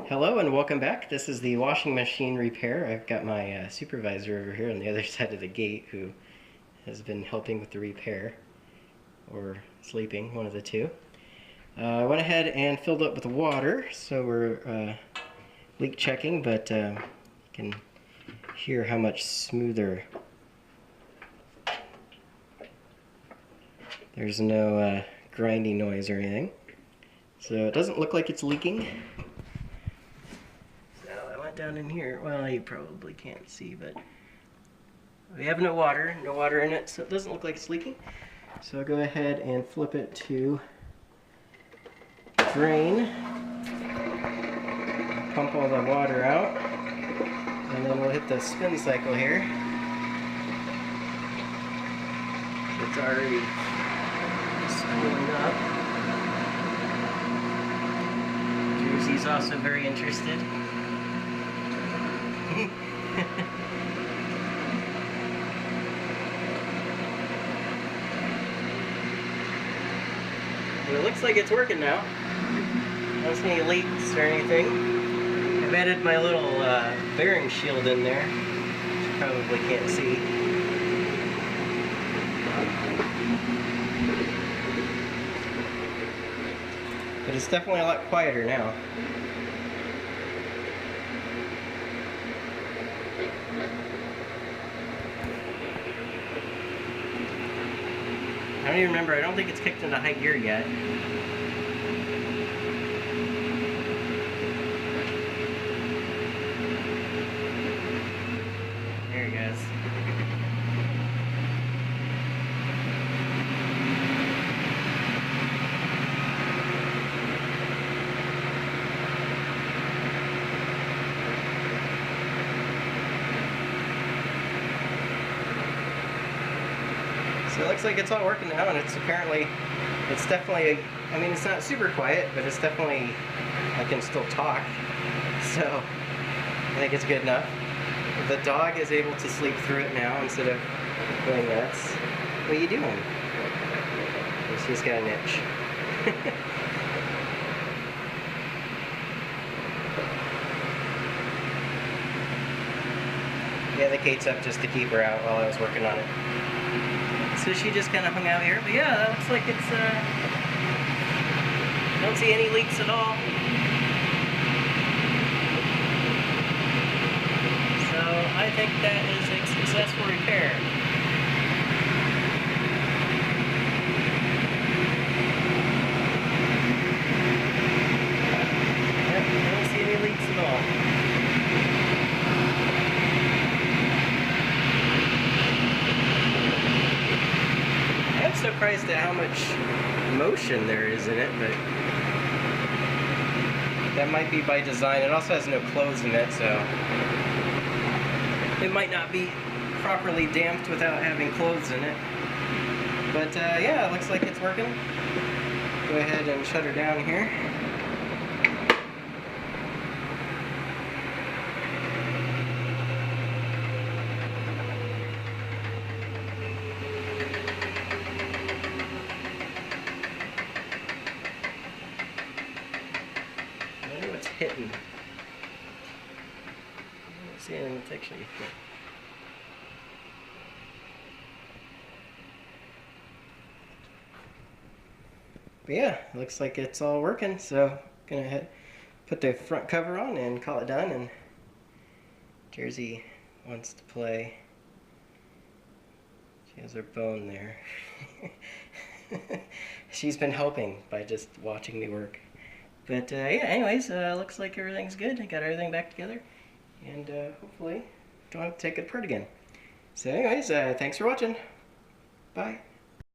Hello and welcome back. This is the washing machine repair. I've got my supervisor over here on the other side of the gate who has been helping with the repair, or sleeping, one of the two. I went ahead and filled up with water, so we're leak checking, but you can hear how much smoother. There's no grinding noise or anything. So it doesn't look like it's leaking. Down in here, well, you probably can't see, but we have no water in it, so it doesn't look like it's leaking. So I'll go ahead and flip it to drain, pump all the water out, and then we'll hit the spin cycle here. It's already spooling up. Jersey's also very interested. Well, it looks like it's working now. I don't see any leaks or anything. I've added my little bearing shield in there, which you probably can't see. But it's definitely a lot quieter now. I don't even remember, I don't think it's kicked into high gear yet. There it goes. So it looks like it's all working now, and it's definitely, I mean, it's not super quiet, but it's definitely, I can still talk, so I think it's good enough. The dog is able to sleep through it now instead of going nuts. What are you doing? She's got an itch. Yeah, the gate's up just to keep her out while I was working on it. So she just kind of hung out here, but yeah, that looks like it's, don't see any leaks at all. So I think that is a successful repair. Yep, I don't see any leaks at all. I'm surprised at how much motion there is in it, but that might be by design. It also has no clothes in it, so it might not be properly damped without having clothes in it. But yeah, it looks like it's working. Go ahead and shut her down here. Hitting. I don't see anything that's actually hit. But yeah, it looks like it's all working, so gonna put the front cover on and call it done. And Jersey wants to play. She has her bone there. She's been helping by just watching me work. But yeah, anyways, looks like everything's good. I got everything back together, and hopefully don't have to take it apart again. So anyways, thanks for watching. Bye.